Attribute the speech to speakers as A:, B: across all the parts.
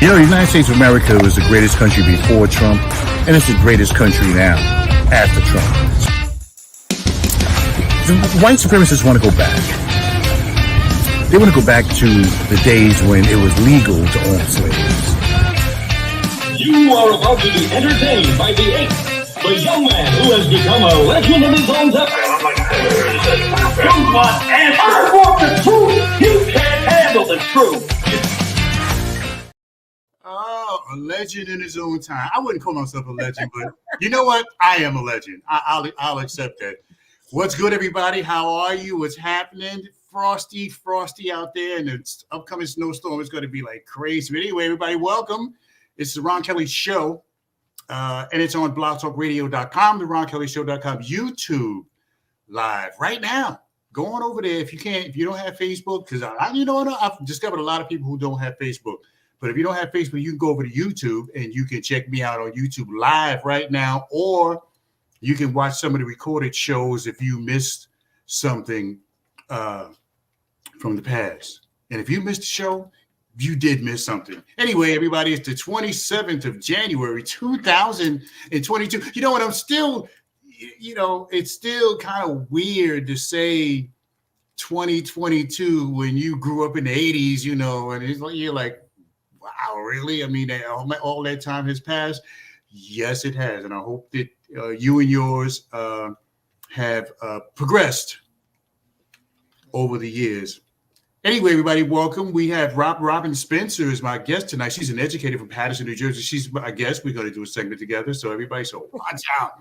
A: The United States of America was the greatest country before Trump, and it's the greatest country now after Trump. The white supremacists want to go back. They want to go back to the days when it was legal to own slaves.
B: You are about to be entertained by the ape, the young man who has become a legend in his own time. You want answers. I want the truth. You can't handle the truth.
C: Oh, a legend in his own time. I wouldn't call myself a legend, but you know what? I am a legend. I'll accept that. What's good, everybody? How are you? What's happening? Frosty out there, and the upcoming snowstorm is going to be like crazy. But anyway, everybody, welcome. It's the Ron Kelly Show, and it's on blogtalkradio.com, the RonKellyShow.com, YouTube live right now. Go on over there if you can't. If you don't have Facebook, because I've discovered a lot of people who don't have Facebook. But if you don't have Facebook, you can go over to YouTube and you can check me out on YouTube live right now, or you can watch some of the recorded shows if you missed something from the past. And if you missed a show, you did miss something. Anyway, everybody, it's the 27th of January, 2022. You know what? I'm still, it's still kind of weird to say 2022 when you grew up in the 80s, and it's like, you're like, wow, really? I mean, all that time has passed. Yes, it has. And I hope that you and yours have progressed over the years. Anyway, everybody, welcome. We have Robin Spencer is my guest tonight. She's an educator from Paterson, New Jersey. She's my guest. We're going to do a segment together. So everybody, watch out.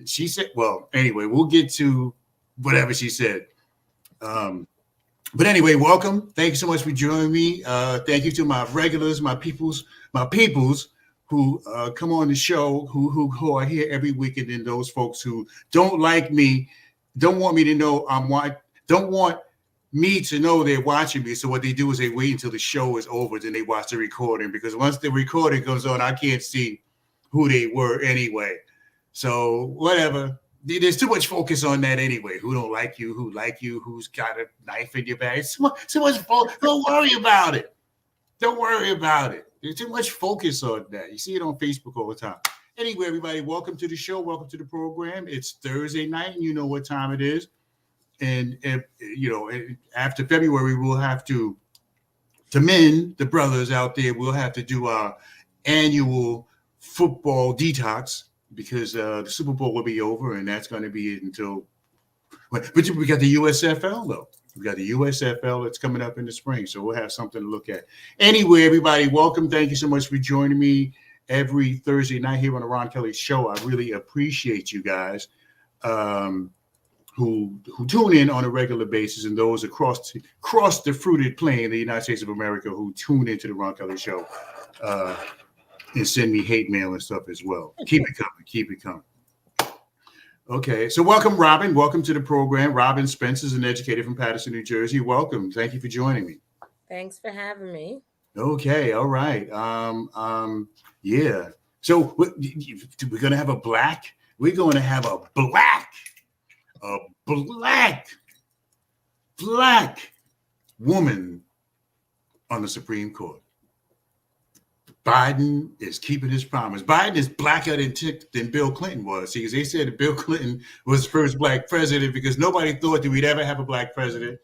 C: She said, well, anyway, we'll get to whatever she said. But anyway, welcome. Thank you so much for joining me. Thank you to my regulars, my peoples who come on the show, who are here every week, and then those folks who don't like me, don't want me to know don't want me to know they're watching me. So what they do is they wait until the show is over, then they watch the recording, because once the recording goes on, I can't see who they were anyway. So whatever. There's too much focus on that anyway. Who don't like you, who like you, who's got a knife in your bag. So much focus. Don't worry about it. Don't worry about it. There's too much focus on that. You see it on Facebook all the time. Anyway, everybody, welcome to the show. Welcome to the program. It's Thursday night, and you know what time it is. And after February, we'll have to men, the brothers out there, we'll have to do our annual football detox, because the Super Bowl will be over, and that's going to be it until. But we got the USFL though. We got the USFL that's coming up in the spring, so we'll have something to look at. Anyway, everybody, welcome. Thank you so much for joining me every Thursday night here on the Ron Kelly Show. I really appreciate you guys who tune in on a regular basis, and those across the fruited plain, the United States of America, who tune into the Ron Kelly Show. And send me hate mail and stuff as well. Keep it coming. Okay, so welcome, Robin. Welcome to the program. Robin Spencer is an educator from Paterson, New Jersey. Welcome. Thank you for joining me.
D: Thanks for having me.
C: Okay, all right. Yeah. So we're going to have a black woman on the Supreme Court. Biden is keeping his promise. Biden is blacker than Bill Clinton was. See, because they said that Bill Clinton was the first black president because nobody thought that we'd ever have a black president.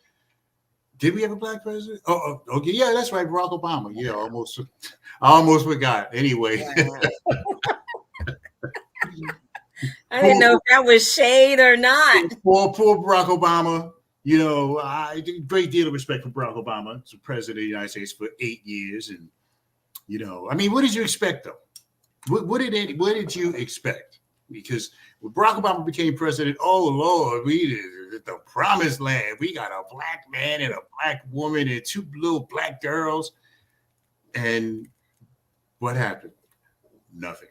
C: Did we have a black president? Oh, okay. Yeah, that's right. Barack Obama. Yeah, I almost forgot. Anyway.
D: I didn't know if that was shade or not.
C: Poor Barack Obama. I do a great deal of respect for Barack Obama. He's the president of the United States for 8 years, and what did you expect, though? What did you expect? Because when Barack Obama became president, oh, Lord, we did the promised land. We got a black man and a black woman and 2 little black girls. And what happened? Nothing.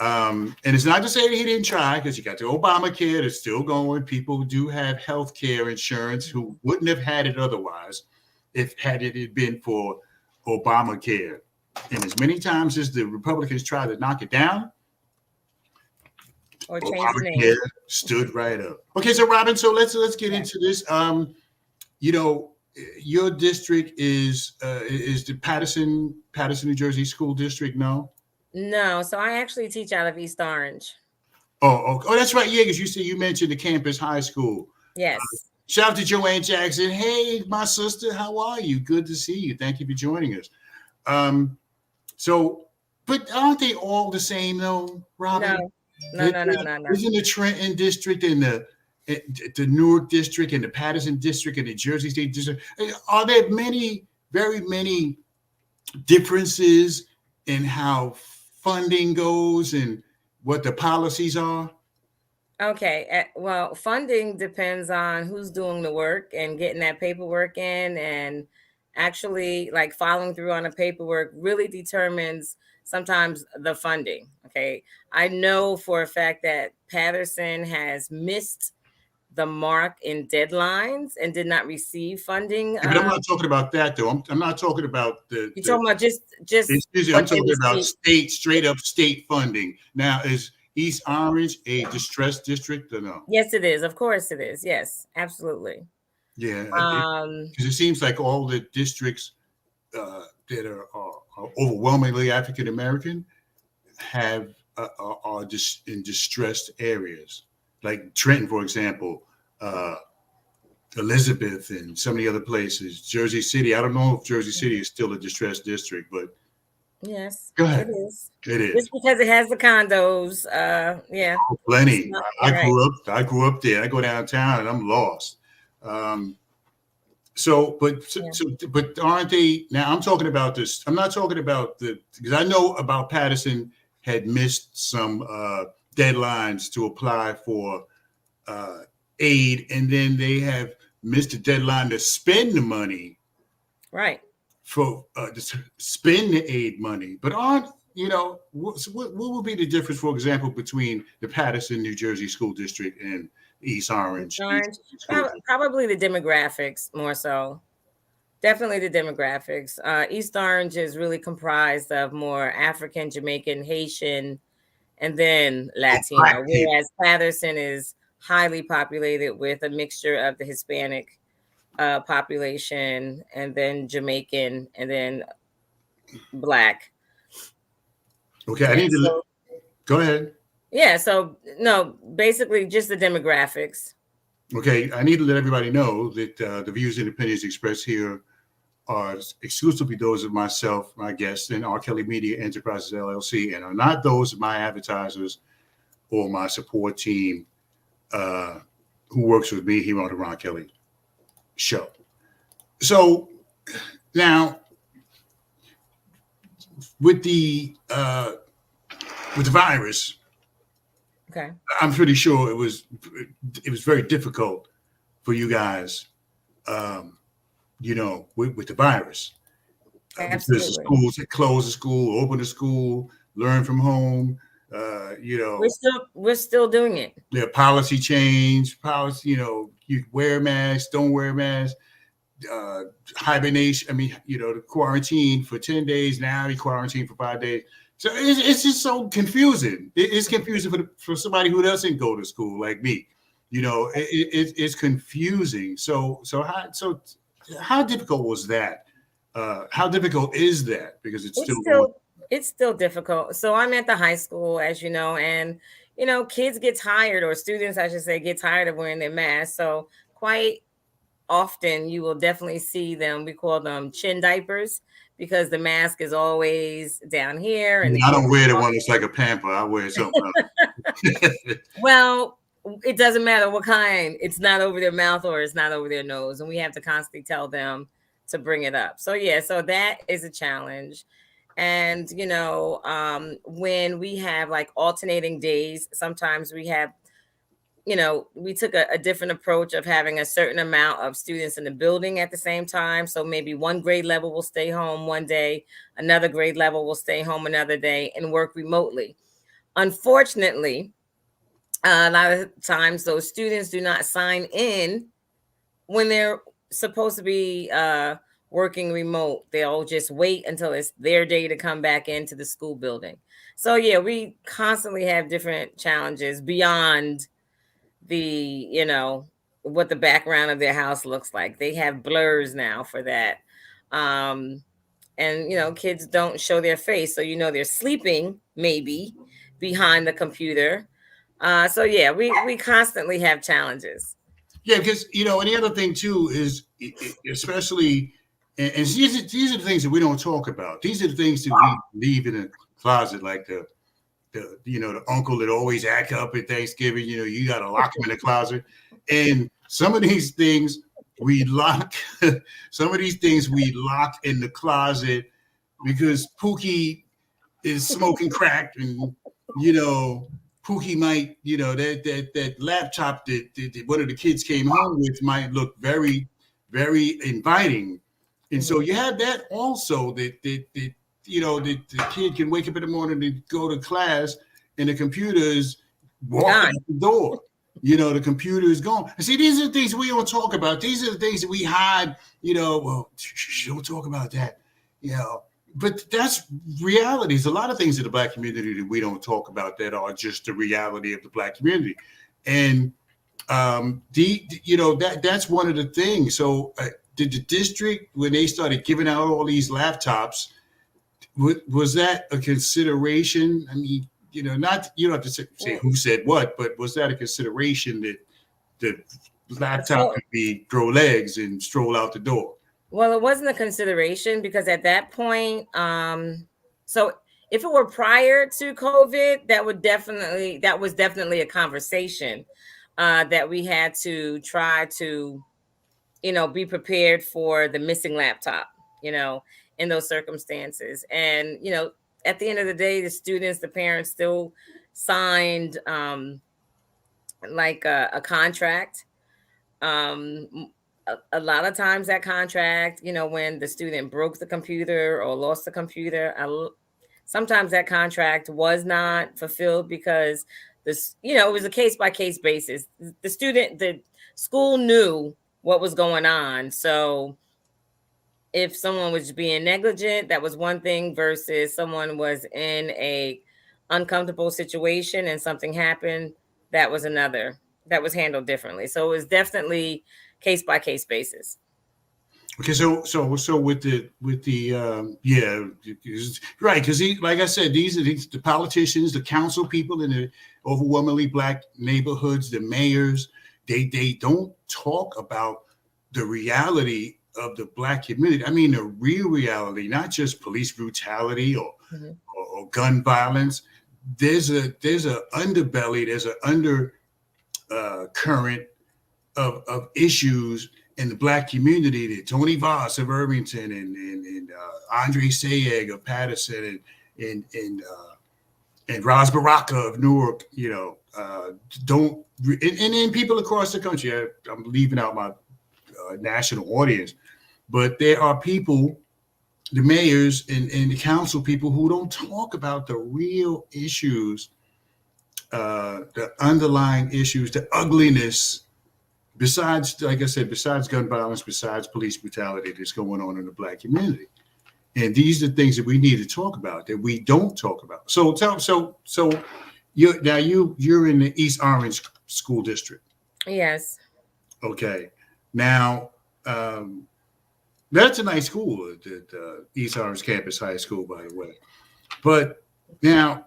C: And it's not to say that he didn't try, because you got the Obamacare that's still going. People who do have health care insurance who wouldn't have had it otherwise had it been for Obamacare. And as many times as the Republicans tried to knock it down,
D: or change the name,
C: stood right up. Okay, so Robin, so let's get into this. your district is the Paterson, New Jersey school district? No.
D: No, so I actually teach out of East Orange.
C: Oh, that's right. Yeah, because you mentioned the campus high school.
D: Yes.
C: Shout out to Joanne Jackson. Hey, my sister, how are you? Good to see you. Thank you for joining us. So, but aren't they all the same though, Robin?
D: No.
C: Isn't the Trenton district and the Newark district and the Patterson district and the Jersey State district? Are there very many differences in how funding goes and what the policies are?
D: Okay. Well, funding depends on who's doing the work and getting that paperwork in, and actually like following through on the paperwork really determines sometimes the funding. Okay. I know for a fact that Patterson has missed the mark in deadlines and did not receive funding.
C: But I'm not talking about that though. I'm not talking about the.
D: You're talking about just.
C: Excuse me. I'm talking about straight up state funding. Now, is East Orange a distressed district or no?
D: Yes, it is. Of course, it is. Yes, absolutely.
C: Yeah. Because it seems like all the districts that are overwhelmingly African American are just in distressed areas, like Trenton, for example. Elizabeth and some of the other places, Jersey City. I don't know if Jersey City is still a distressed district, but
D: yes,
C: go ahead.
D: It is.
C: It is.
D: Just because it has the condos. Yeah.
C: Oh, plenty. I grew up there. I go downtown and I'm lost. But aren't they now? I'm talking about this. I'm not talking about because I know about Patterson had missed some deadlines to apply for aid, and then they have missed the deadline to spend the money,
D: right?
C: For to spend the aid money. But what would be the difference, for example, between the Patterson, New Jersey school district and East Orange?
D: Probably the demographics more so. Definitely the demographics. East Orange is really comprised of more African, Jamaican, Haitian, and then Latino, whereas Patterson is highly populated with a mixture of the Hispanic population, and then Jamaican, and then Black.
C: Okay, I need to go ahead.
D: Yeah, so no, basically just the demographics.
C: Okay, I need to let everybody know that the views and opinions expressed here are exclusively those of myself, my guests, and R. Kelly Media Enterprises LLC, and are not those of my advertisers or my support team who works with me here on the Ron Kelly Show. So now, with the virus,
D: okay,
C: I'm pretty sure it was very difficult for you guys, with the virus.
D: Absolutely.
C: Because the schools had closed the school, opened the school, learn from home.
D: We're still doing it.
C: Yeah, policy change, you wear masks, don't wear masks, hibernation. The quarantine for 10 days, now you quarantine for 5 days. So it's just so confusing. It's confusing for somebody who doesn't go to school like me. It's confusing. So how difficult was that? How difficult is that? Because
D: it's still difficult. So I'm at the high school, as you know, and kids get tired, or students, I should say, get tired of wearing their masks. So quite often you will definitely see them. We call them chin diapers, because the mask is always down here. And
C: I don't wear the one that's like a pamper. I wear something else.
D: Well, it doesn't matter what kind. It's not over their mouth or it's not over their nose. And we have to constantly tell them to bring it up. So yeah, so that is a challenge. And, when we have like alternating days, sometimes we have, we took a different approach of having a certain amount of students in the building at the same time. So maybe one grade level will stay home one day, another grade level will stay home another day and work remotely. Unfortunately, a lot of times those students do not sign in when they're supposed to be working remote. They'll just wait until it's their day to come back into the school building. So yeah, we constantly have different challenges beyond the what the background of their house looks like. They have blurs now for that. And kids don't show their face, so they're sleeping maybe behind the computer. So yeah, we constantly have challenges.
C: Yeah, because and the other thing too is, especially, and these are the things that we don't talk about. These are the things that we leave in the closet, like the uncle that always act up at Thanksgiving. You got to lock him in the closet, and some of these things we lock. Some of these things we lock in the closet because Pookie is smoking crack, and Pookie might, that laptop that one of the kids came home with might look very, very inviting. And so you have that also, that the kid can wake up in the morning and go to class and the computer is walking out the door. The computer is gone. And see, these are the things we don't talk about. These are the things that we hide, well, don't talk about that, But that's reality. There's a lot of things in the Black community that we don't talk about that are just the reality of the Black community. And that's one of the things. So did the district, when they started giving out all these laptops, was that a consideration? I mean, not, you don't have to say who said what, but was that a consideration that the laptop could be grow legs and stroll out the door?
D: Well, it wasn't a consideration because at that point, so if it were prior to COVID, that was definitely a conversation that we had to try to, be prepared for the missing laptop, in those circumstances. And, at the end of the day, the students, the parents still signed like a contract. A lot of times that contract, when the student broke the computer or lost the computer, sometimes that contract was not fulfilled because it was a case by case basis. The school knew what was going on. So if someone was being negligent, that was one thing, versus someone was in a uncomfortable situation and something happened, that was another. That was handled differently. So it was definitely case by case basis.
C: Okay, so with the right, because like I said, these are the politicians, the council people in the overwhelmingly Black neighborhoods, the mayors. They don't talk about the reality of the Black community. I mean, the real reality, not just police brutality or gun violence. There's a underbelly. There's an under current of issues in the Black community that Tony Voss of Irvington and Andre Sayegh of Patterson and Ras Baraka of Newark, don't, and people across the country. I'm leaving out my national audience, but there are people, the mayors and the council people, who don't talk about the real issues, the underlying issues, the ugliness. Besides, like I said, besides gun violence, besides police brutality that's going on in the Black community. And these are things that we need to talk about that we don't talk about. So you're in the East Orange School District.
D: Yes.
C: Okay. Now, that's a nice school, the East Orange Campus High School, by the way. But now,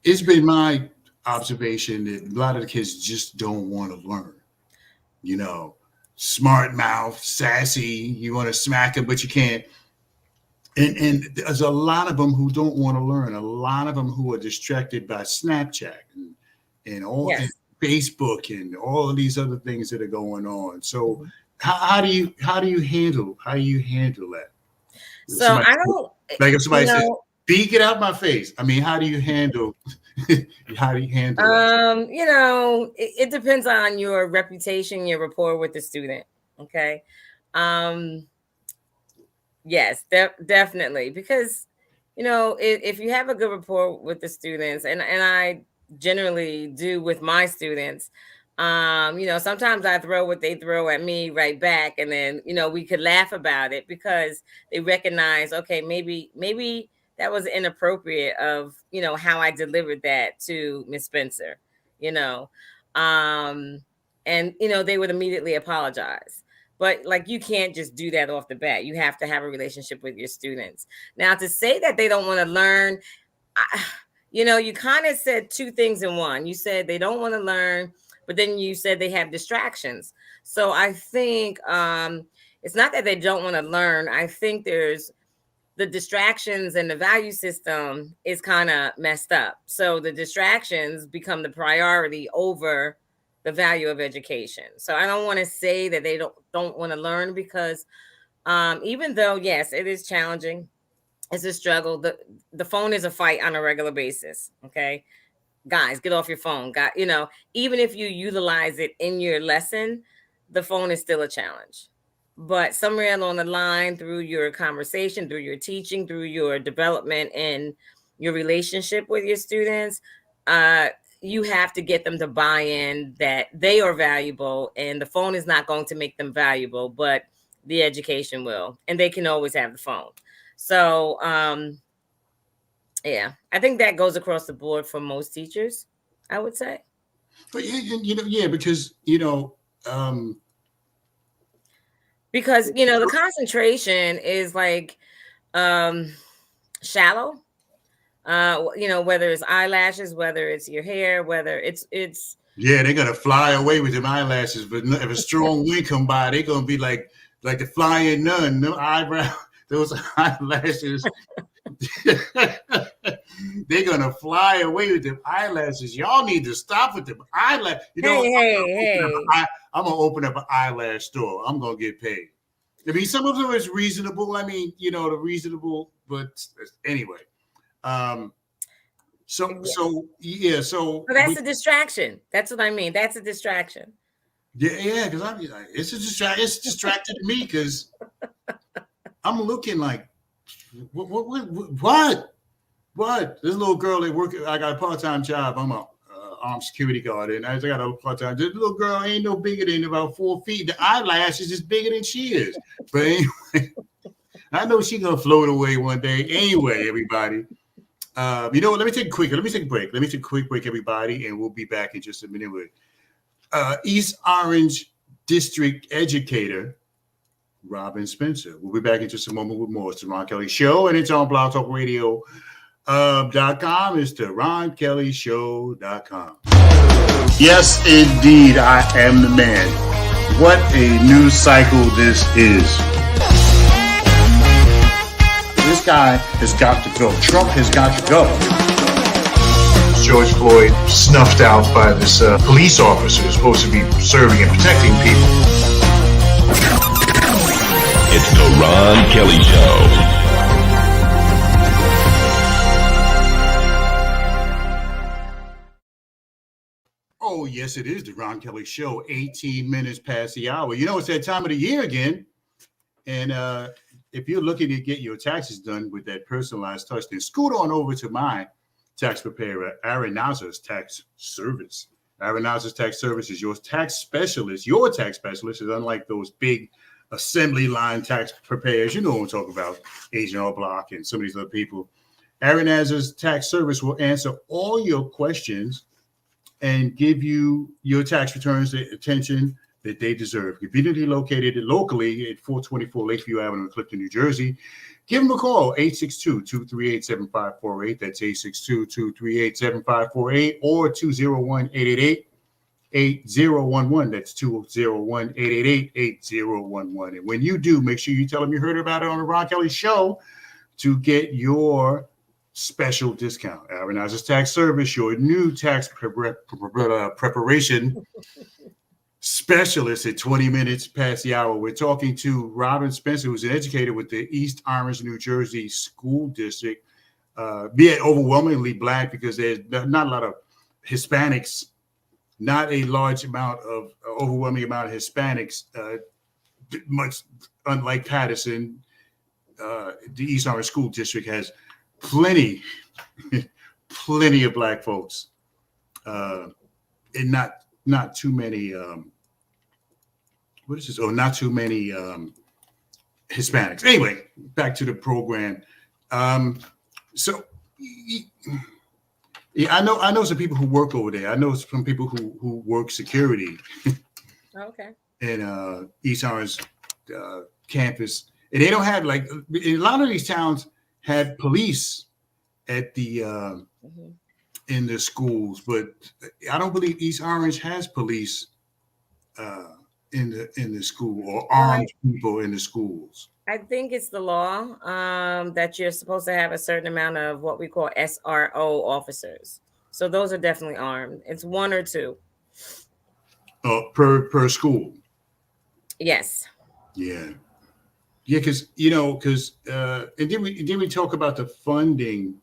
C: it's been my observation that a lot of the kids just don't want to learn. Smart mouth, sassy, you want to smack them, but you can't. And there's a lot of them who don't want to learn. A lot of them who are distracted by Snapchat and all and Facebook and all of these other things that are going on. So how do you handle that?
D: So I don't,
C: like if somebody says, "B, get out my face." I mean, how do you handle? How do you handle that?
D: It depends on your reputation, your rapport with the student. Okay. Yes, definitely. Because, if you have a good rapport with the students, and I generally do with my students, sometimes I throw what they throw at me right back. And then, we could laugh about it because they recognize, okay, maybe that was inappropriate of, how I delivered that to Miss Spencer, And they would immediately apologize. But like, you can't just do that off the bat. You have to have a relationship with your students. Now, to say that they don't want to learn, you kind of said two things in one. You said they don't want to learn, but then you said they have distractions. So I think it's not that they don't want to learn. I think there's the distractions, and the value system is kind of messed up. So the distractions become the priority over the value of education. So I don't want to say that they don't want to learn, because even though, yes, it is challenging, it's a struggle. The phone is a fight on a regular basis. Okay, guys, get off your phone. Even if you utilize it in your lesson, the phone is still a challenge. But somewhere along the line, through your conversation, through your teaching, through your development and your relationship with your students, you have to get them to buy in that they are valuable, and the phone is not going to make them valuable, but the education will, and they can always have the phone. So, yeah, I think that goes across the board for most teachers, I would say.
C: But because
D: because the concentration is like shallow. Whether it's eyelashes, whether it's your hair, whether it's
C: they're gonna fly away with them eyelashes. But if a strong wind come by, they're gonna be like the flying nun. No eyebrow, those eyelashes. They're gonna fly away with them eyelashes. Y'all need to stop with them eyelashes. I'm gonna open up an eyelash store. I'm gonna get paid. I mean, some of them is reasonable. I mean, the reasonable, but anyway. So
D: that's a distraction. That's what I mean. That's a distraction.
C: Yeah, because it's a distraction. It's distracted me because I'm looking like, what? This little girl that work. I got a part-time job. I'm a armed security guard, and I got a part-time. This little girl ain't no bigger than about 4 feet. The eyelash is just bigger than she is. But anyway, I know she's gonna float away one day. Anyway, everybody. Let me take a break. Let me take a quick break, everybody, and we'll be back in just a minute with East Orange District Educator Robin Spencer. We'll be back in just a moment with more. It's the Ron Kelly Show, and it's on blogtalkradio.com. It's the RonKellyShow.com. Yes, indeed, I am the man. What a news cycle this is. This guy has got to go. Trump has got to go. George Floyd snuffed out by this police officer who's supposed to be serving and protecting people.
E: It's the Ron Kelly Show.
C: Oh, yes, it is the Ron Kelly Show, 18 minutes past the hour. It's that time of the year again. And if you're looking to get your taxes done with that personalized touch, then scoot on over to my tax preparer, Aaron Nazar's Tax Service. Aaron Nazar's Tax Service is your tax specialist. Your tax specialist is unlike those big assembly line tax preparers. You know what I'm talking about, Agent R. Block and some of these other people. Aaron Nazar's Tax Service will answer all your questions and give you your tax returns the attention that they deserve. Conveniently located locally at 424 Lakeview Avenue in Clifton, New Jersey. Give them a call, 862-238-7548. That's 862-238-7548 or 201-888-8011. That's 201-888-8011. And when you do, make sure you tell them you heard about it on the Ron Kelly Show to get your special discount. Aaron Nazar's Tax Service, your new tax preparation specialist at 20 minutes past the hour. We're talking to Robin Spencer, who's an educator with the East Orange, New Jersey School District. Be it overwhelmingly Black because there's not a lot of Hispanics, not a large amount of overwhelming amount of Hispanics, much unlike Patterson. The East Orange School District has plenty of Black folks, and not too many. What is this? Oh, not too many Hispanics. Anyway, back to the program. So Yeah, I know some people who work over there. I know some people who work security
D: Okay.
C: in East Orange campus, and they don't have like a lot of these towns had police at the
D: Mhm.
C: in the schools, but I don't believe East Orange has police uh, in the school or
D: Well,
C: armed people in the schools.
D: I think it's the law that you're supposed to have a certain amount of what we call SRO officers. So those are definitely armed. It's one or two.
C: Per school.
D: Yes.
C: Yeah, yeah, because and then we talk about the funding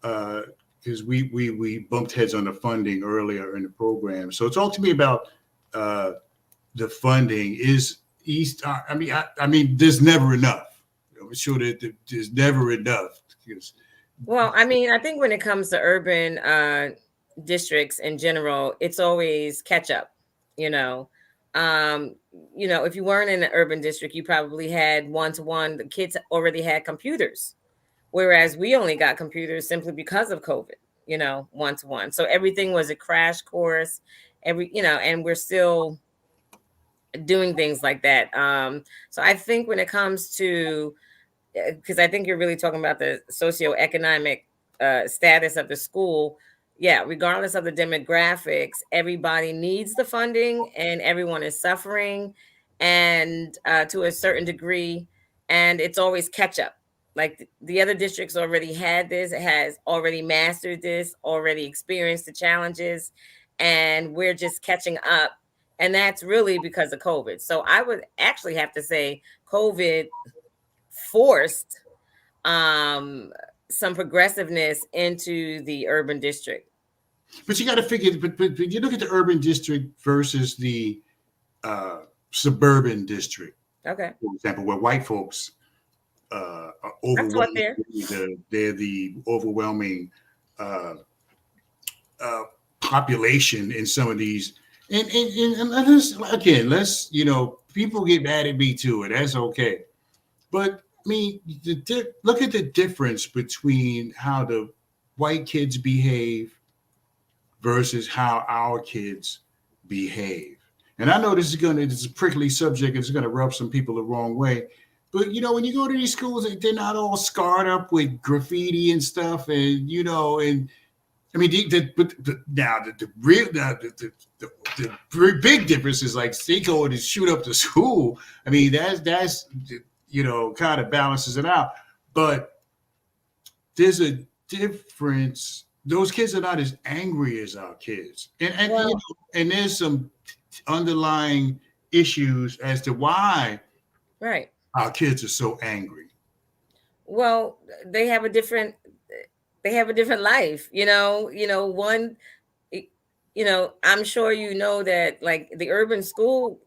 C: because we bumped heads on the funding earlier in the program. So talk to me about the funding. Is East? I mean, there's never enough. I'm sure that there's never enough. Because,
D: Well, I mean, I think when it comes to urban districts in general, it's always catch up, you know. Um, if you weren't in an urban district, you probably had one-to-one. The kids already had computers, whereas we only got computers simply because of COVID, one-to-one. So everything was a crash course, and we're still doing things like that. So I think when it comes to because I think you're really talking about the socioeconomic status of the school. Yeah, regardless of the demographics, everybody needs the funding and everyone is suffering and to a certain degree. And it's always catch up. Like the other districts already had this, it has already mastered this, already experienced the challenges, and we're just catching up. And that's really because of COVID. So I would actually have to say COVID forced some progressiveness into the urban district.
C: but you got to figure. But you look at the urban district versus the suburban district,
D: Okay.
C: for example, where white folks are
D: That's what
C: overwhelming. They're the overwhelming population in some of these. And let's people get mad at me too, and that's okay. But I mean, look at the difference between how the white kids behave versus how our kids behave. And I know this is a prickly subject. It's going to rub some people the wrong way. But when you go to these schools, they're not all scarred up with graffiti and stuff, and and I mean, the big difference is like they go and shoot up the school. I mean, that's kind of balances it out. But there's a difference. Those kids are not as angry as our kids, and
D: Well,
C: and there's some underlying issues as to why
D: right.
C: our kids are so angry.
D: Well, they have a different life, one I'm sure that like the urban school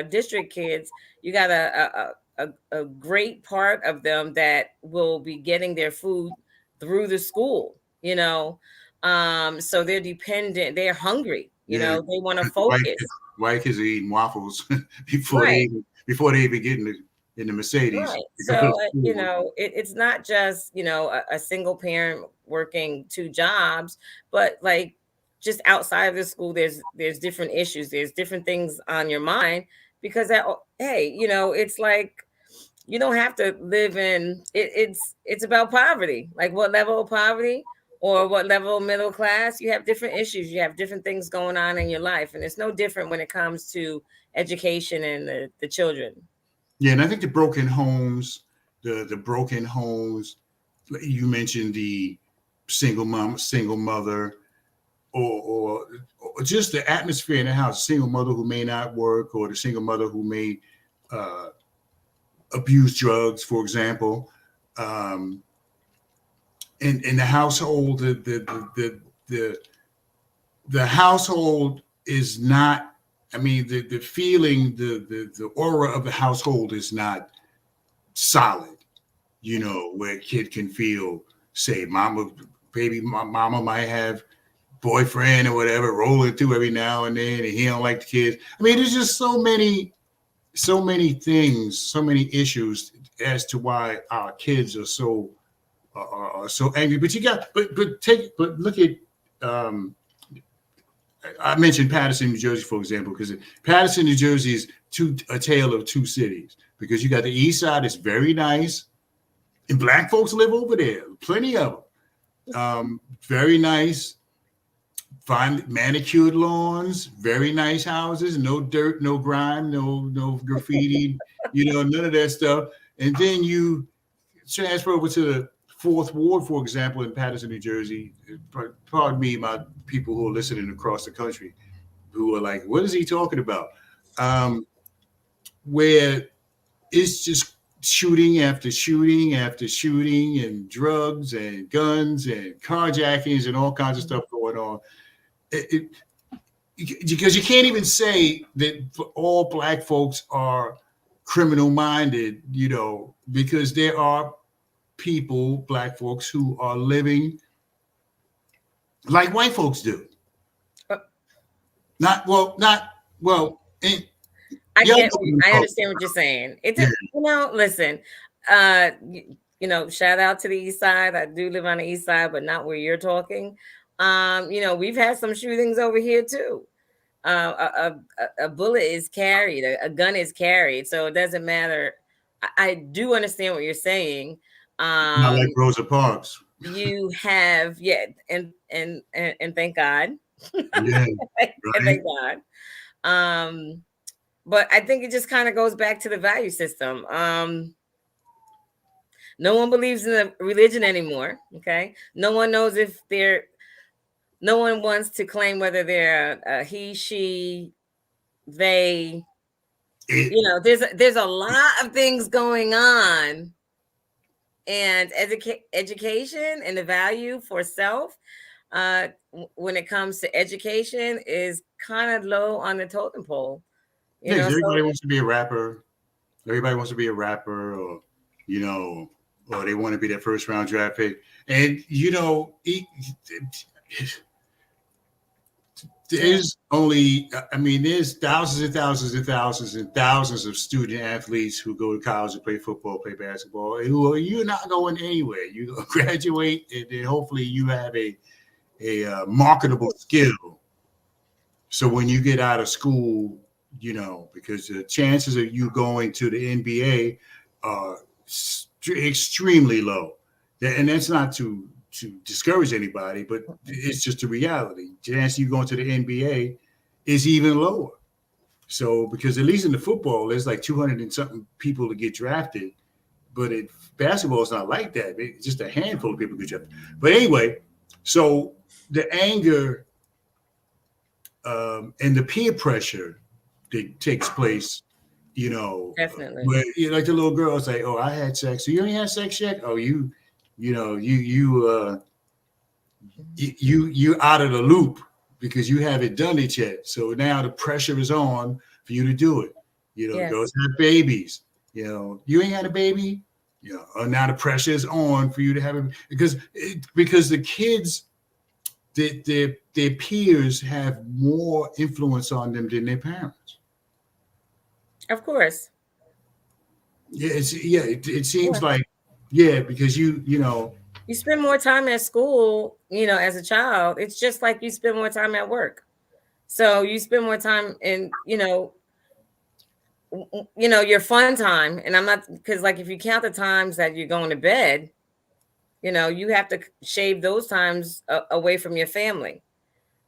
D: district kids, you got a great part of them that will be getting their food through the school, so they're dependent, they're hungry,
C: Yeah,
D: they want to
C: white
D: focus.
C: kids, white kids are eating waffles
D: Right.
C: before they even get in the Mercedes.
D: Right. So, it's not just, a single parent working two jobs, but like just outside of the school, there's different issues. There's different things on your mind because hey, it's like you don't have to live in it. It's about poverty. Like what level of poverty or what level of middle class, you have different issues. You have different things going on in your life. And it's no different when it comes to education and the children.
C: Yeah, and I think the broken homes, the broken homes. You mentioned the single mom, single mother, or just the atmosphere in the house. A single mother who may not work, or the single mother who may abuse drugs, for example. In the household, the household is not. I mean, the feeling, the aura of the household is not solid, where a kid can feel, say, mama might have boyfriend or whatever rolling through every now and then, and he don't like the kids. I mean, there's just so many things, so many issues as to why our kids are so angry. But look at I mentioned Paterson, New Jersey, for example, because Paterson, New Jersey is a tale of two cities, because you got the east side, it's very nice, and black folks live over there, plenty of them. Very nice, fine manicured lawns, very nice houses, no dirt, no grime, no graffiti, none of that stuff. And then you transfer over to the Fourth Ward, for example, in Paterson, New Jersey. Pardon me, my people who are listening across the country, who are like, what is he talking about? Where it's just shooting after shooting after shooting, and drugs and guns and carjackings and all kinds of stuff going on. Because you can't even say that all black folks are criminal minded, because there are people, black folks, who are living like white folks do. I
D: understand what you're saying. Listen, shout out to the east side. I do live on the east side, but not where you're talking. We've had some shootings over here too. A bullet is carried, a gun is carried, so it doesn't matter. I do understand what you're saying.
C: Not like Rosa Parks.
D: You have, and thank God.
C: Yeah, right?
D: And thank God. But I think it just kind of goes back to the value system. No one believes in the religion anymore. Okay, no one knows if they're. No one wants to claim whether they're a he, she, they. There's a lot of things going on, and education and the value for self, when it comes to education, is kind of low on the totem pole.
C: Everybody wants to be a rapper. Everybody wants to be a rapper, or or they want to be that first round draft pick. And there's thousands and thousands and thousands and thousands of student athletes who go to college and play football, play basketball, and you're not going anywhere. You graduate, and then hopefully you have a marketable skill. So when you get out of school, because the chances of you going to the NBA are extremely low. And that's not to discourage anybody, but it's just a reality. The chance of you going to the NBA is even lower. So, because at least in the football, there's like 200 and something people to get drafted, but in basketball, it's not like that. It's just a handful of people get drafted. But anyway, so the anger and the peer pressure that takes place,
D: definitely.
C: Where, like the little girls say, "Oh, I had sex. So you ain't had sex yet? Oh, you out of the loop because you haven't done it yet. So now the pressure is on for you to do it.
D: Yes.
C: Girls have babies. You ain't had a baby. Now the pressure is on for you to have it because the kids, their peers have more influence on them than their parents.
D: Of course.
C: Yeah, it seems like, because you
D: spend more time at school, as a child. It's just like you spend more time at work. So you spend more time in, your fun time. And I'm not, because like if you count the times that you're going to bed, you have to shave those times away from your family.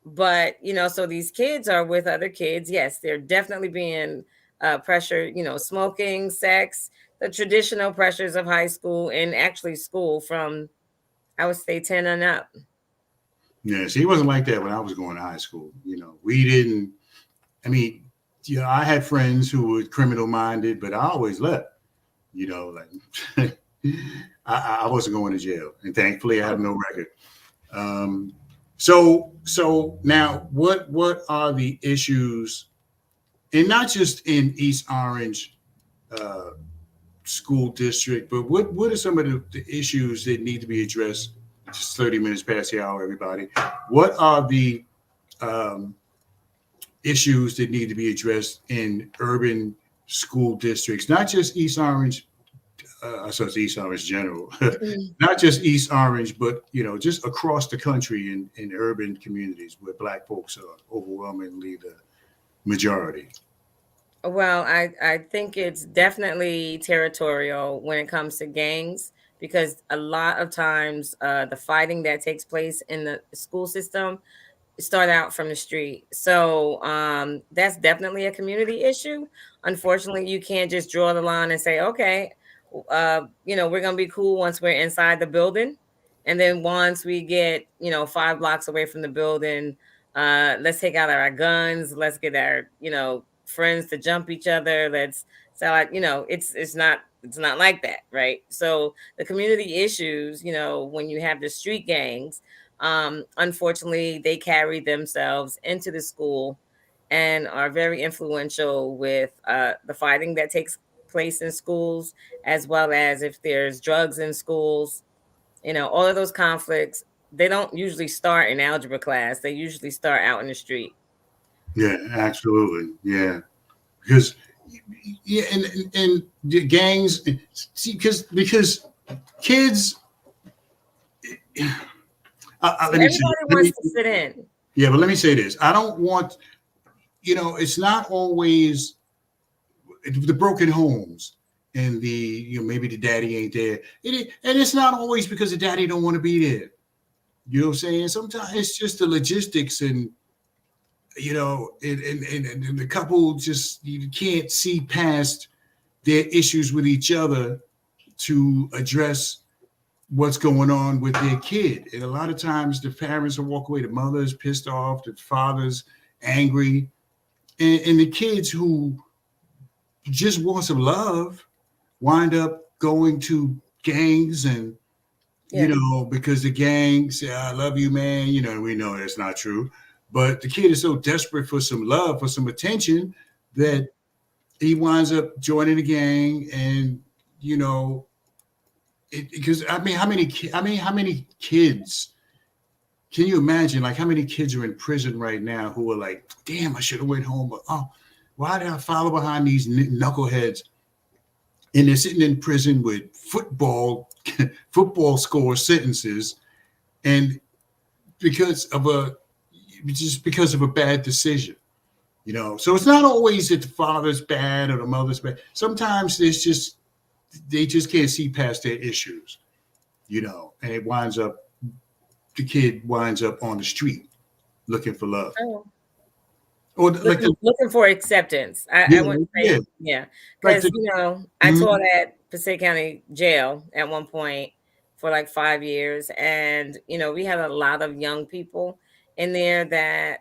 D: But, so these kids are with other kids. Yes, they're definitely being pressure, smoking, sex, the traditional pressures of high school and actually school from, I would say, 10 and up.
C: Yeah, see, it wasn't like that when I was going to high school. We didn't, I had friends who were criminal minded, but I always left, I wasn't going to jail. And thankfully I have no record. So now what are the issues, and not just in East Orange school district, but what are some of the issues that need to be addressed? Just 30 minutes past the hour, everybody. What are the issues that need to be addressed in urban school districts, not just East Orange, so it's East Orange General, not just East Orange, but just across the country in urban communities where Black folks are overwhelmingly the majority?
D: Well, I think it's definitely territorial when it comes to gangs, because a lot of times the fighting that takes place in the school system start out from the street. So that's definitely a community issue. Unfortunately, you can't just draw the line and say, okay, we're going to be cool once we're inside the building. And then once we get, 5 blocks away from the building, let's take out our guns. Let's get our, friends to jump each other. Let's it's not like that. Right. So the community issues, when you have the street gangs, unfortunately, they carry themselves into the school and are very influential with the fighting that takes place in schools, as well as if there's drugs in schools. All of those conflicts, they don't usually start in algebra class. They usually start out in the street.
C: Yeah, absolutely. Yeah, because and the gangs, see, because kids.
D: Everybody wants to sit in.
C: Yeah, but let me say this. I don't want, it's not always the broken homes and the, maybe the daddy ain't there. And it's not always because the daddy don't want to be there. You know what I'm saying? Sometimes it's just the logistics and, and the couple just, you can't see past their issues with each other to address what's going on with their kid. And a lot of times the parents will walk away, the mother's pissed off, the father's angry, and the kids who just want some love wind up going to gangs and, because the gang say, I love you, man. We know that's not true. But the kid is so desperate for some love, for some attention, that he winds up joining the gang and, because how many kids can you imagine? Like, how many kids are in prison right now who are like, damn, I should have went home, but why did I follow behind these knuckleheads? And they're sitting in prison with football score sentences, and because of a bad decision, So it's not always that the father's bad or the mother's bad. Sometimes they just can't see past their issues, and the kid winds up on the street looking for love.
D: Oh.
C: Or
D: looking for acceptance. I wouldn't say, because, I taught at Passaic County Jail at one point for like 5 years. And, we had a lot of young people in there that,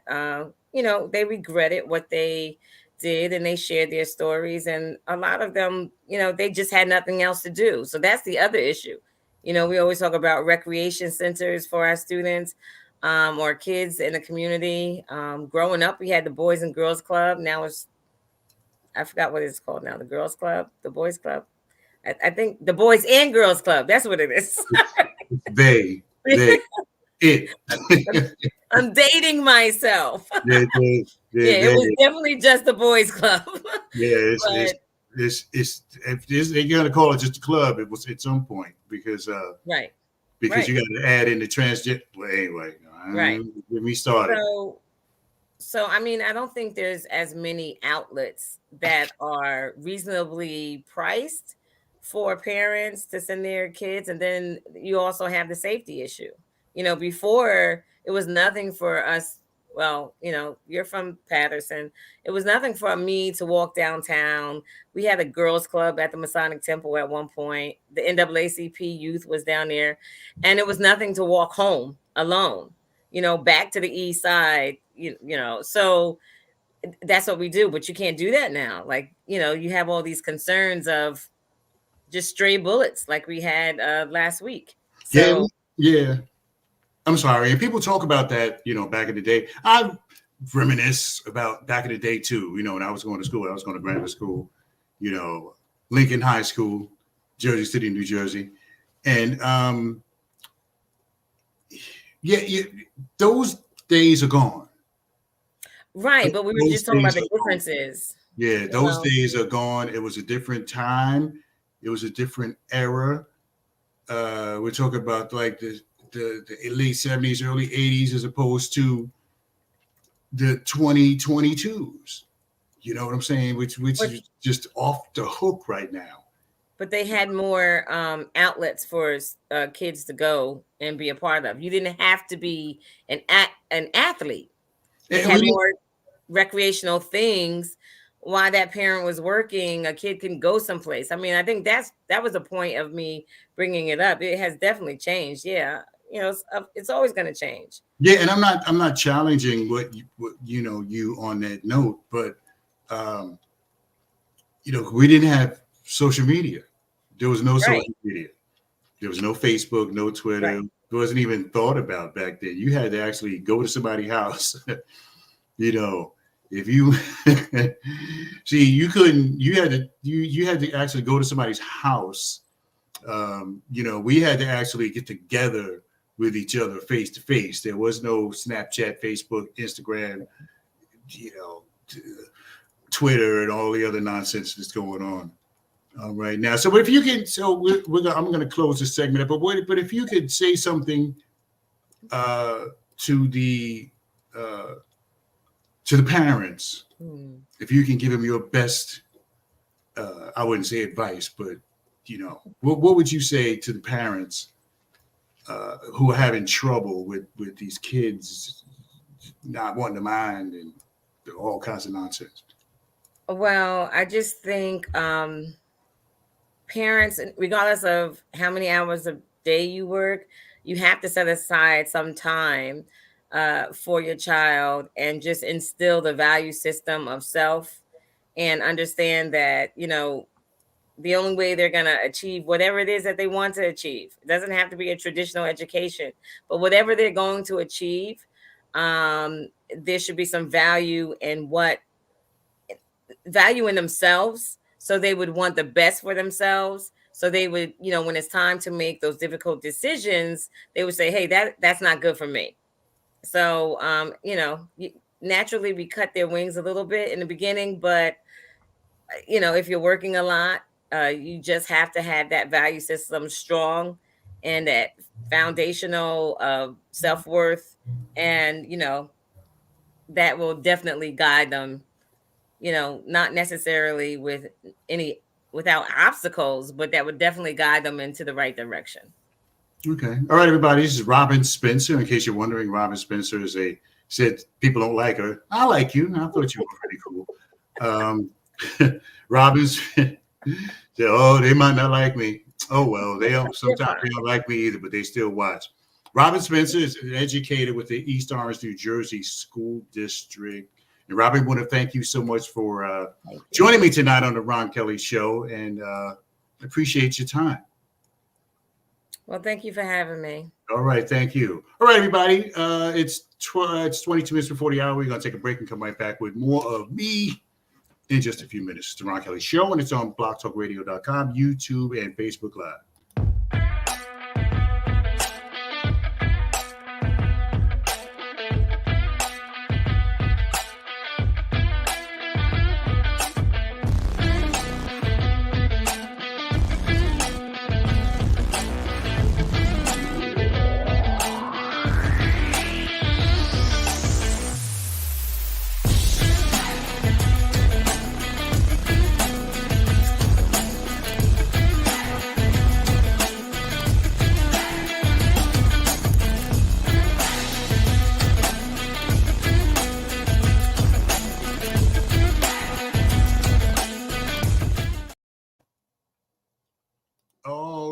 D: they regretted what they did and they shared their stories. And a lot of them, they just had nothing else to do. So that's the other issue. We always talk about recreation centers for our students or kids in the community. Growing up, we had the Boys and Girls Club. Now I forgot what it's called now. The Girls Club, the Boys Club. I think the Boys and Girls Club. That's what it is.
C: it.
D: I'm dating myself.
C: It
D: was definitely just the Boys Club.
C: They're gonna call it just a club. It was at some point because
D: right.
C: Because you got to add in the transgender. Well, anyway,
D: right.
C: When we started.
D: So I mean, I don't think there's as many outlets that are reasonably priced for parents to send their kids, and then you also have the safety issue. Before it was nothing for us. Well, you're from Patterson. It was nothing for me to walk downtown. We had a girls club at the Masonic Temple at one point. The NAACP youth was down there, and it was nothing to walk home alone, back to the east side, so that's what we do. But you can't do that now. Like, you have all these concerns of just stray bullets like we had last week. So,
C: yeah. I'm sorry. And people talk about that, back in the day. I reminisce about back in the day too. When I was going to school, I was going to grammar school, Lincoln High School, Jersey City, New Jersey. And those days are gone.
D: Right. But we were just talking about the differences.
C: Yeah, those days are gone. It was a different time. It was a different era. We're talking about like the late 70s, early 80s, as opposed to the 2022s. You know what I'm saying? Which is just off the hook right now.
D: But they had more outlets for kids to go and be a part of. You didn't have to be an athlete. They had more recreational things. While that parent was working, a kid can go someplace. I mean, I think that was the point of me bringing it up. It has definitely changed. Yeah, it's always going to change.
C: Yeah, and I'm not challenging what you on that note, but we didn't have social media. There was no social media. There was no Facebook, no Twitter. Right. It wasn't even thought about back then. You had to actually go to somebody's house. If you see, you had to actually go to somebody's house. We had to actually get together with each other face to face. There was no Snapchat, Facebook, Instagram, Twitter, and all the other nonsense that's going on. Right now. So if you can, I'm going to close this segment up. But if you could say something to the parents, if you can give them your best, I wouldn't say advice, but what would you say to the parents who are having trouble with these kids not wanting to mind and all kinds of nonsense?
D: Well, I just think parents, regardless of how many hours a day you work, you have to set aside some time for your child and just instill the value system of self and understand that, the only way they're going to achieve whatever it is that they want to achieve, it doesn't have to be a traditional education, but whatever they're going to achieve, there should be some value in themselves. So they would want the best for themselves. So they would, when it's time to make those difficult decisions, they would say, hey, that's not good for me. So, naturally we cut their wings a little bit in the beginning, but, if you're working a lot, you just have to have that value system strong and that foundational self-worth. And, that will definitely guide them, not necessarily without obstacles, but that would definitely guide them into the right direction.
C: Okay. All right, everybody. This is Robin Spencer. In case you're wondering, Robin Spencer said people don't like her. I like you. I thought you were pretty cool. Robin said, they might not like me. Oh, well, sometimes they don't like me either, but they still watch. Robin Spencer is an educator with the East Orange, New Jersey School District. And Robin, I want to thank you so much for joining me tonight on the Ron Kelly Show, and appreciate your time.
D: Well, thank you for having me.
C: All right, thank you. All right, everybody, it's 22 minutes before the hour. We're going to take a break and come right back with more of me in just a few minutes. It's the Ron Kelly Show, and it's on blogtalkradio.com, YouTube, and Facebook Live.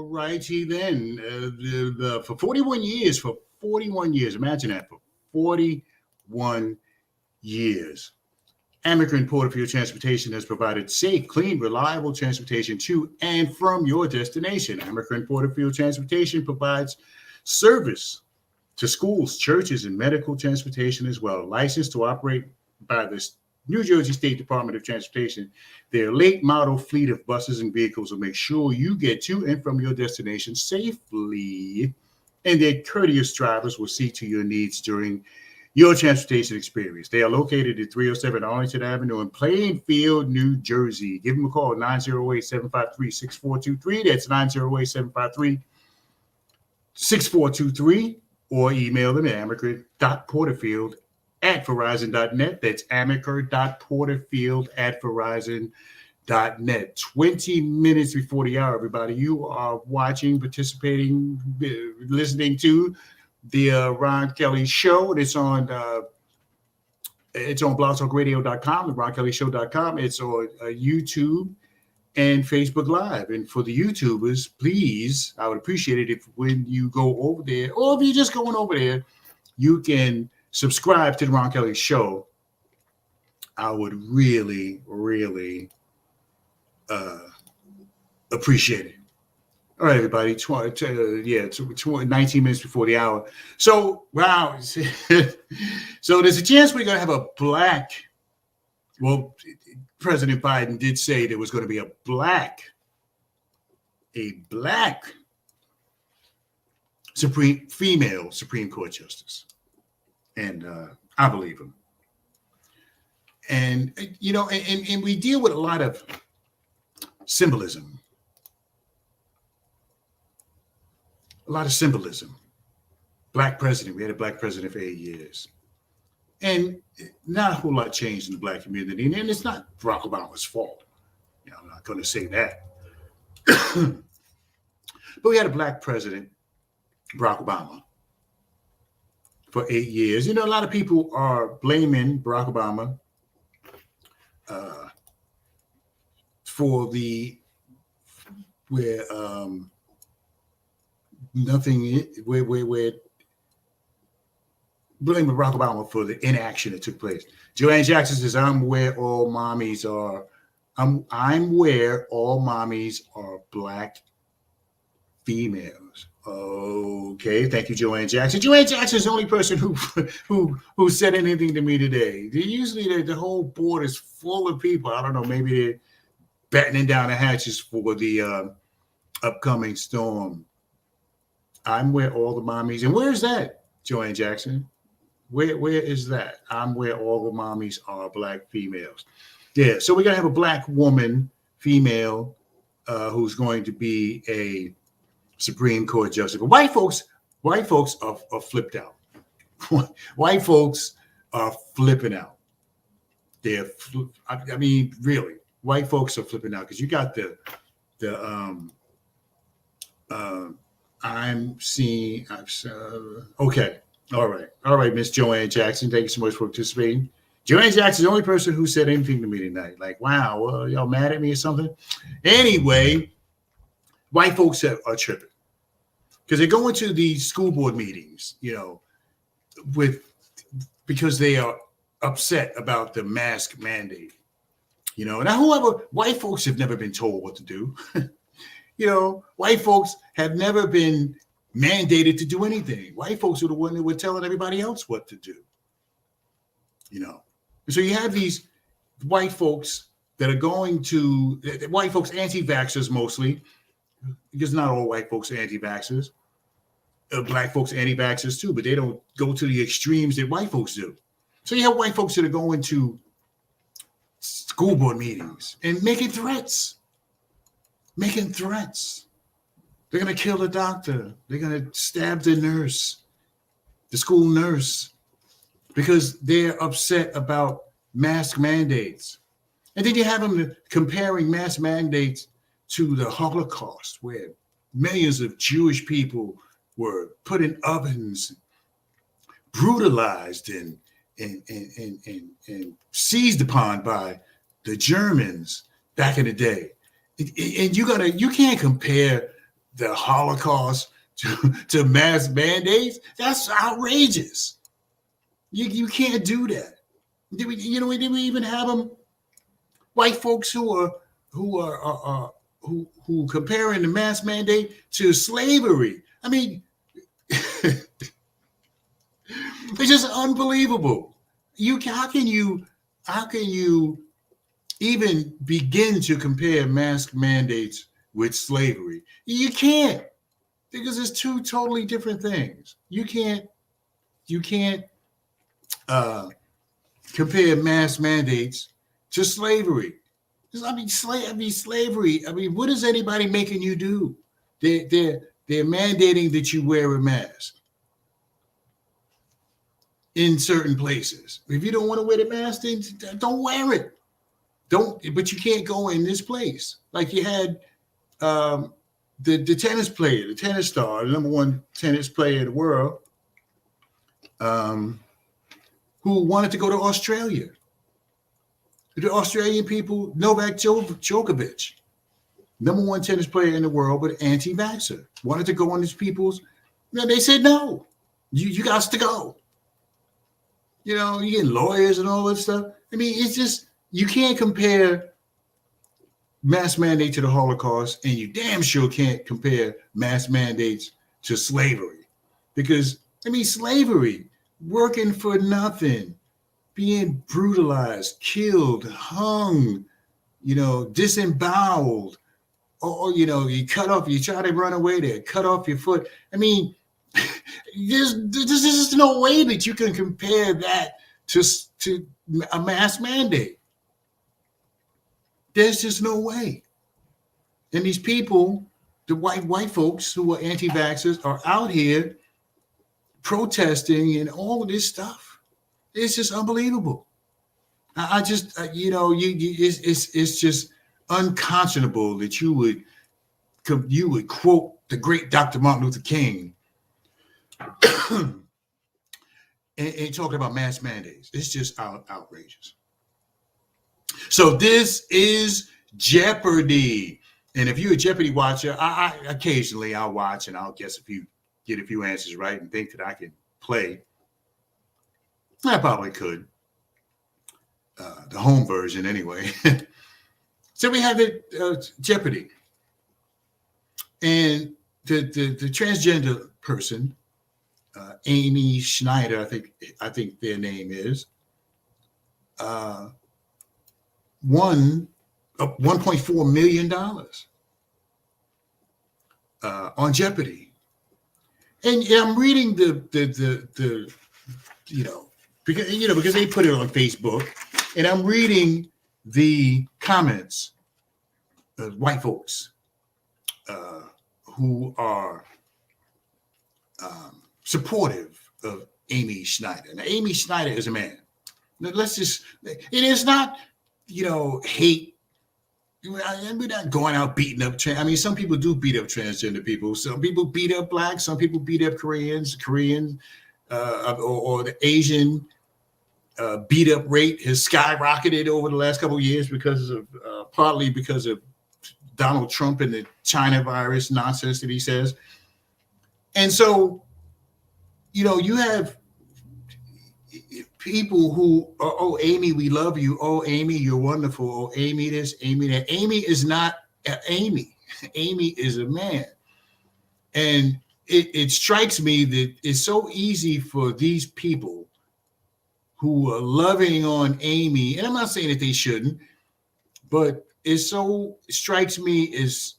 C: Righty then, for 41 years, imagine that, for 41 years, Amercan Porterfield Transportation has provided safe, clean, reliable transportation to and from your destination. Amercan Porterfield Transportation provides service to schools, churches, and medical transportation as well. Licensed to operate by the New Jersey State Department of Transportation. Their late model fleet of buses and vehicles will make sure you get to and from your destination safely, and their courteous drivers will see to your needs during your transportation experience. They are located at 307 Arlington Avenue in Plainfield, New Jersey. Give them a call, 908-753-6423. That's 908-753-6423, or email them at amaker.porterfield@verizon.net. That's amaker.porterfield@verizon.net. 20 minutes before the hour, everybody. You are watching, participating, listening to the Ron Kelly Show. It's on blogtalkradio.com, the RonKellyShow.com. It's on YouTube and Facebook Live. And for the YouTubers, please, I would appreciate it if when you go over there, or if you're just going over there, you can subscribe to the Ron Kelly Show. I would really, really appreciate it. All right, everybody. 19 minutes before the hour. So, wow. So there's a chance we're going to have a black. Well, President Biden did say there was going to be a black female Supreme Court justice, and I believe him. And you know, and we deal with a lot of symbolism. A lot of symbolism. Black president. We had a black president for 8 years. And not a whole lot changed in the black community. And it's not Barack Obama's fault. You know, I'm not going to say that. But we had a black president, Barack Obama, for 8 years. You know, a lot of people are blaming Barack Obama for where blaming Barack Obama for the inaction that took place. Joanne Jackson says, I'm where all mommies are black females. Okay, thank you, Joanne Jackson. Joanne Jackson is the only person who said anything to me today. Usually the whole board is full of people. I don't know, maybe they're battening down the hatches for the upcoming storm. I'm where all the mommies, and where is that, Joanne Jackson? Where is that? I'm where all the mommies are black females. Yeah, so we're gonna have a black woman, female, who's going to be a Supreme Court justice. But white folks are flipped out. White folks are flipping out. I mean, really, white folks are flipping out because you got okay. All right, Miss Joanne Jackson. Thank you so much for participating. Joanne Jackson is the only person who said anything to me tonight. Like, wow, y'all mad at me or something? Anyway, white folks are tripping because they're going to these school board meetings, you know, because they are upset about the mask mandate. You know, now white folks have never been told what to do. You know, white folks have never been mandated to do anything. White folks are the one that were telling everybody else what to do. You know, so you have these white folks that are going to white folks, anti-vaxxers mostly, because not all white folks are anti-vaxxers. Black folks are anti-vaxxers too, but they don't go to the extremes that white folks do. So you have white folks that are going to school board meetings and making threats. They're going to kill the doctor. They're going to stab the nurse, the school nurse, because they're upset about mask mandates. And then you have them comparing mask mandates to the Holocaust, where millions of Jewish people were put in ovens, brutalized and seized upon by the Germans back in the day. And you can't compare the Holocaust to mask mandates. That's outrageous. You can't do that. Did we even have them white folks who comparing the mask mandate to slavery? I mean, it's just unbelievable. How can you even begin to compare mask mandates with slavery? You can't, because it's two totally different things. You can't compare mass mandates to slavery. Slavery. I mean, what is anybody making you do? They're mandating that you wear a mask in certain places. If you don't want to wear the mask, then don't wear it. But you can't go in this place. Like you had the tennis player, the tennis star, the number one tennis player in the world, who wanted to go to Australia. The Australian people, Novak Djokovic, number one tennis player in the world, but anti-vaxxer, wanted to go on these people's. They said no. You got to go. You know, you get lawyers and all that stuff. I mean, it's just you can't compare mass mandate to the Holocaust, and you damn sure can't compare mass mandates to slavery, because I mean, slavery, working for nothing, being brutalized, killed, hung, you know, disemboweled, or you know, you cut off, you try to run away there, cut off your foot. I mean, there's just no way that you can compare that to a mass mandate. There's just no way. And these people, the white folks who are anti-vaxxers, are out here protesting and all of this stuff. It's just unbelievable. I just, you know, it's just unconscionable that you would quote the great Dr. Martin Luther King and talking about mass mandates. It's just outrageous. So this is Jeopardy. And if you're a Jeopardy watcher, I occasionally I'll watch and I'll guess get a few answers right and think that I can play. I probably could. The home version anyway. So we have it, Jeopardy. And the transgender person, Amy Schneider, I think their name is, won $1.4 million on Jeopardy. And I'm reading the you know, because they put it on Facebook, and I'm reading the comments of white folks who are supportive of Amy Schneider. Now, Amy Schneider is a man. Let's just, it is not, you know, hate. We're not going out beating up I mean, some people do beat up transgender people. Some people beat up blacks. Some people beat up Koreans, or the Asian beat up rate has skyrocketed over the last couple of years because of partly because of Donald Trump and the China virus nonsense that he says. And so, you know, you have people who are, oh, Amy, we love you. Oh, Amy, you're wonderful. Oh, Amy, this, Amy, that. Amy is not Amy. Amy is a man. And it strikes me that it's so easy for these people who are loving on Amy, and I'm not saying that they shouldn't, but it strikes me is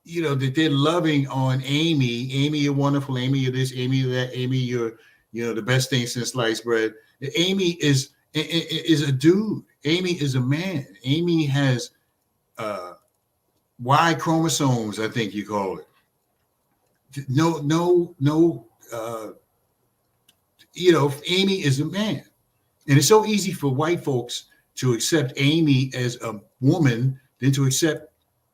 C: you know, that they're loving on Amy. Amy, you're wonderful. Amy, you're this. Amy, you're that. Amy, you're, you know, the best thing since sliced bread. Amy is a dude. Amy is a man. Amy has Y chromosomes, I think you call it. No, you know, Amy is a man. And it's so easy for white folks to accept Amy as a woman than to accept,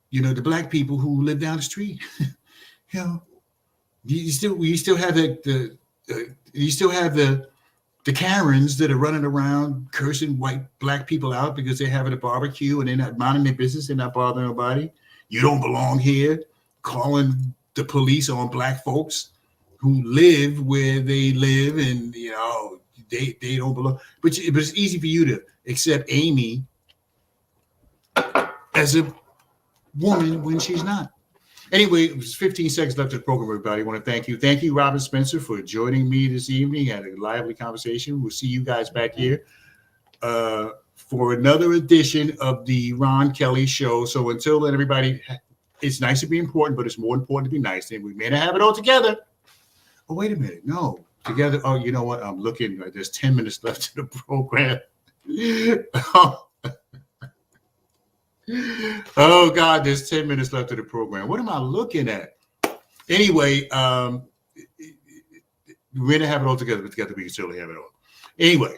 C: you know, the black people who live down the street. You know, you still have the Karens that are running around cursing black people out because they're having a barbecue and they're not minding their business, they're not bothering nobody. You don't belong here, calling the police on black folks who live where they live, and you know they don't belong. But it's easy for you to accept Amy as a woman when she's not. Anyway, it was 15 seconds left of the program, everybody. I want to thank you. Thank you, Robin Spencer, for joining me this evening. Had a lively conversation. We'll see you guys back here for another edition of the Ron Kelly Show. So until then, everybody, it's nice to be important, but it's more important to be nice. And we may not have it all together. Oh, wait a minute. No, together. Oh, you know what? I'm looking. There's 10 minutes left in the program. Oh God, there's 10 minutes left of the program. What am I looking at? Anyway, we didn't have it all together, but together we can certainly have it all. Anyway,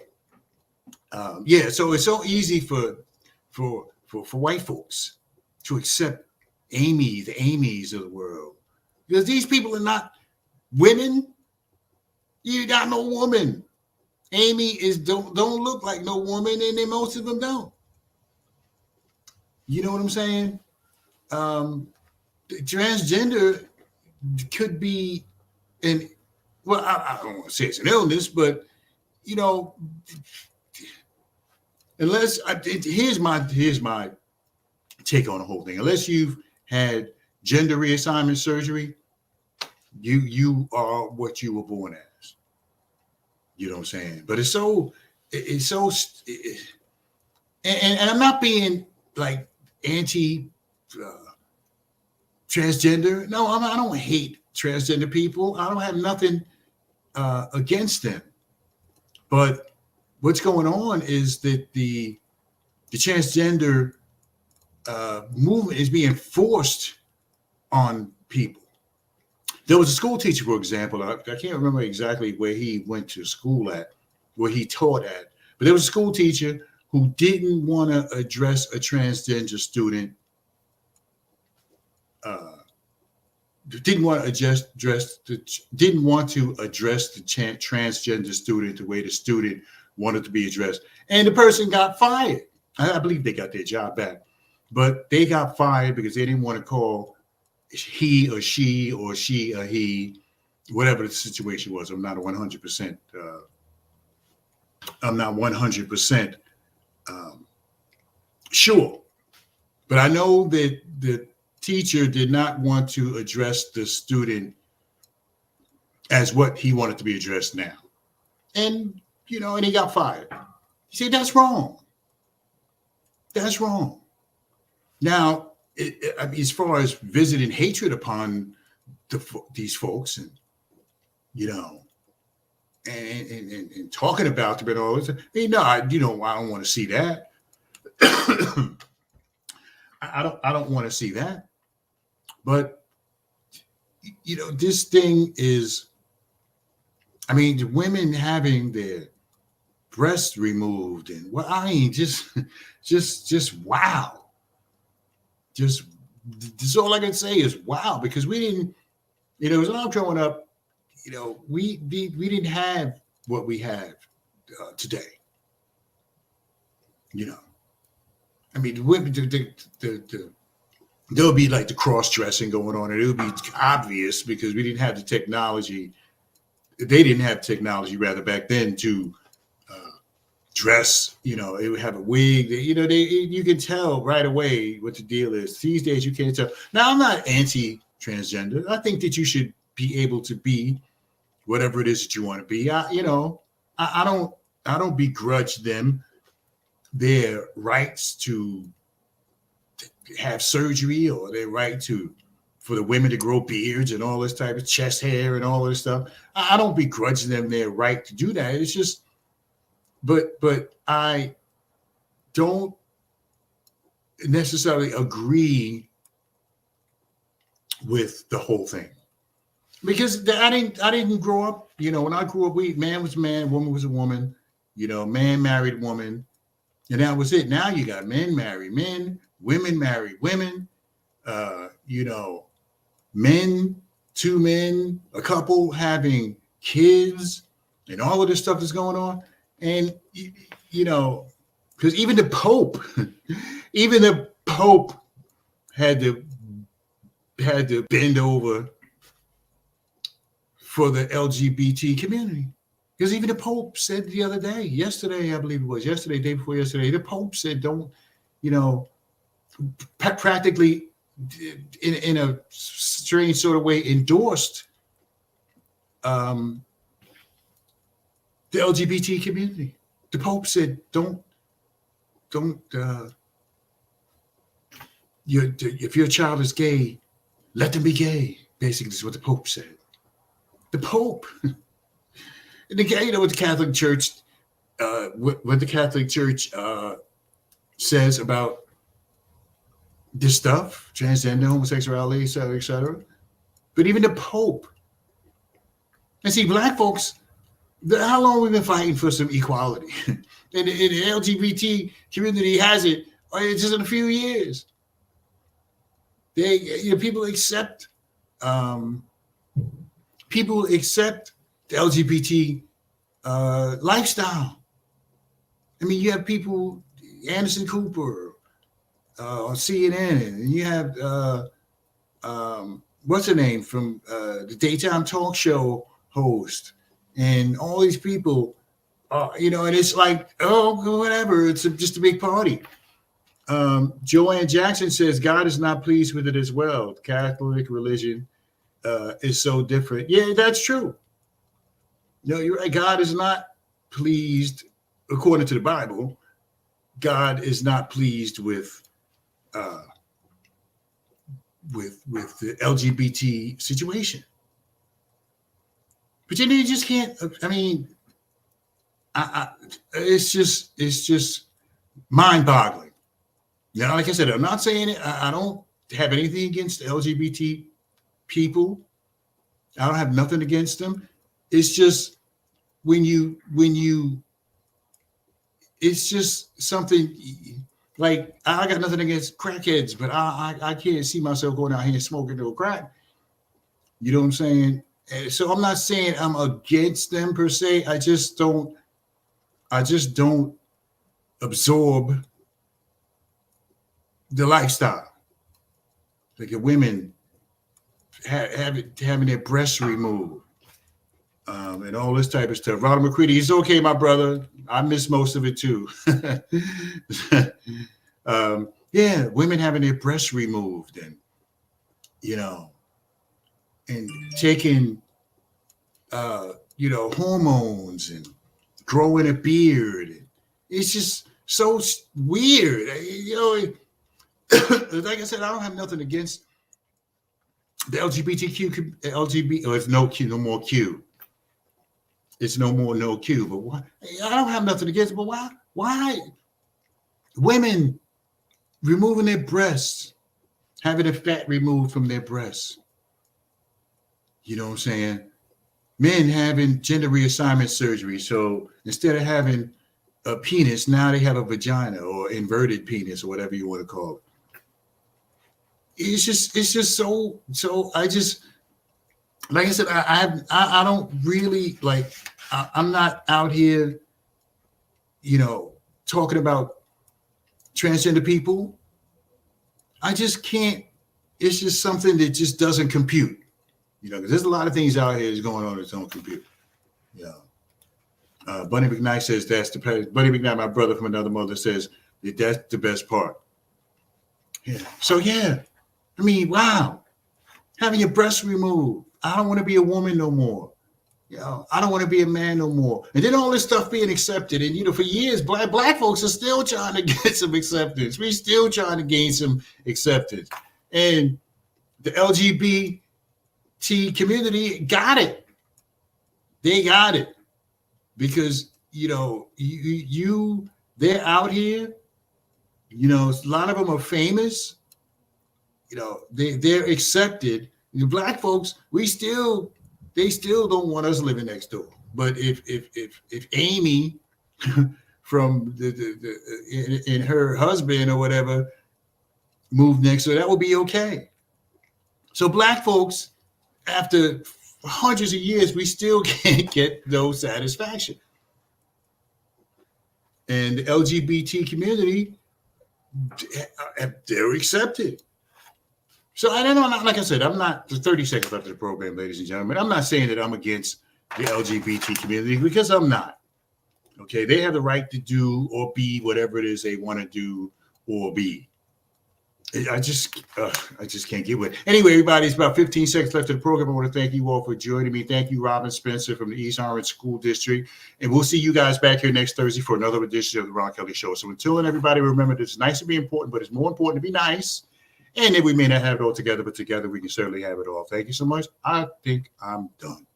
C: yeah. So it's so easy for white folks to accept the Amy's of the world, because these people are not women. You got no woman. Amy don't look like no woman, and then most of them don't. You know what I'm saying? Transgender could be I don't want to say it's an illness, but you know, here's my take on the whole thing. Unless you've had gender reassignment surgery, you are what you were born as. You know what I'm saying? But and I'm not being like anti transgender. No, I don't hate transgender people. I don't have nothing against them. But what's going on is that the transgender movement is being forced on people. There was a school teacher, for example. I can't remember exactly where he went to school at, where he taught at, but there was a school teacher who didn't want to address a transgender student, didn't want to address the transgender student the way the student wanted to be addressed, and the person got fired. I believe they got their job back, but they got fired because they didn't want to call he or she or she or he, whatever the situation was. I'm not 100%. I'm not 100% sure, but I know that the teacher did not want to address the student as what he wanted to be addressed now, and and he got fired. You say that's wrong. That's wrong. Now, I mean, as far as visiting hatred upon these folks, and and talking about them and all this, I don't want to see that. I don't want to see that. But this thing is, I mean, the women having their breasts removed, and just wow. Just all I can say is wow, because we didn't, when I'm growing up, we didn't have what we have today. I mean, the women, there'll be like the cross-dressing going on, and it'll be obvious because we didn't have the technology. They didn't have technology rather back then to dress. It would have a wig. You can tell right away what the deal is. These days, you can't tell. Now, I'm not anti-transgender. I think that you should be able to be whatever it is that you want to be. I don't begrudge them their rights to have surgery, or their right for the women to grow beards and all this type of chest hair and all this stuff. I don't begrudge them their right to do that. It's just, but I don't necessarily agree with the whole thing, because I didn't grow up. When I grew up, man was a man, woman was a woman. Man married woman, and that was it. Now you got men marry men, women marry women. Men, two men, a couple having kids, and all of this stuff is going on. And because even the Pope had to bend over for the LGBT community. Because even the Pope said the other day, yesterday, I believe it was, day before yesterday, the Pope said, don't, practically in a strange sort of way endorsed the LGBT community. The Pope said, if your child is gay, let them be gay. Basically, is what the Pope said. The Pope. what the Catholic Church, what the Catholic Church says about this stuff, transgender, homosexuality, et cetera. But even the Pope. And see, black folks, how long we've been fighting for some equality? and the LGBT community has it just in a few years. People accept the LGBT lifestyle. I mean, you have people, Anderson Cooper on CNN, and you have what's her name from the daytime talk show host, and all these people, and it's like, oh, whatever, it's just a big party. Joanne Jackson says God is not pleased with it as well. The Catholic religion is so different. Yeah, that's true. No, you're right. God is not pleased, according to the Bible. God is not pleased with the LGBT situation. But you just can't. I mean, it's just mind-boggling. Now, like I said, I'm not saying it. I don't have anything against LGBT people. I don't have nothing against them. It's just when you it's just something like, I got nothing against crackheads, but I can't see myself going out here and smoking no crack. You know what I'm saying? So I'm not saying I'm against them per se. I just don't absorb the lifestyle. Like women having their breasts removed, and all this type of stuff. Ronald McCready, it's okay, my brother. I miss most of it too. Yeah, women having their breasts removed, and and taking hormones and growing a beard. It's just so weird. Like I said, I don't have nothing against the LGBTQ. It's no Q, no more Q. It's no more no Q. But why? I don't have nothing against it. But why? Why women removing their breasts, having the fat removed from their breasts? You know what I'm saying? Men having gender reassignment surgery. So instead of having a penis, now they have a vagina or inverted penis or whatever you want to call it. It's just so. I just, like I said, I don't really like. I'm not out here, talking about transgender people. I just can't. It's just something that just doesn't compute. Because there's a lot of things out here that's going on that don't compute. Bunny McKnight says Bunny McKnight, my brother from another mother, says that that's the best part. Yeah. So yeah, I mean, wow, having your breasts removed. I don't want to be a woman no more. I don't want to be a man no more. And then all this stuff being accepted, and for years, black folks are still trying to get some acceptance. We're still trying to gain some acceptance, and the LGBT community got it. They got it because they're out here. A lot of them are famous. They're accepted. Black folks, they still don't want us living next door. But if Amy from and her husband or whatever moved next door, that would be okay. So black folks, after hundreds of years, we still can't get no satisfaction. And the LGBT community, they're accepted. So I don't know, like I said, I'm not, the 30 seconds left of the program, ladies and gentlemen. I'm not saying that I'm against the LGBT community, because I'm not. Okay, they have the right to do or be whatever it is they want to do or be. I just can't get with it. Anyway, everybody, it's about 15 seconds left of the program. I want to thank you all for joining me. Thank you, Robin Spencer from the East Orange School District. And we'll see you guys back here next Thursday for another edition of the Ron Kelly Show. So until then, everybody, remember that it's nice to be important, but it's more important to be nice. And then we may not have it all together, but together we can certainly have it all. Thank you so much. I think I'm done.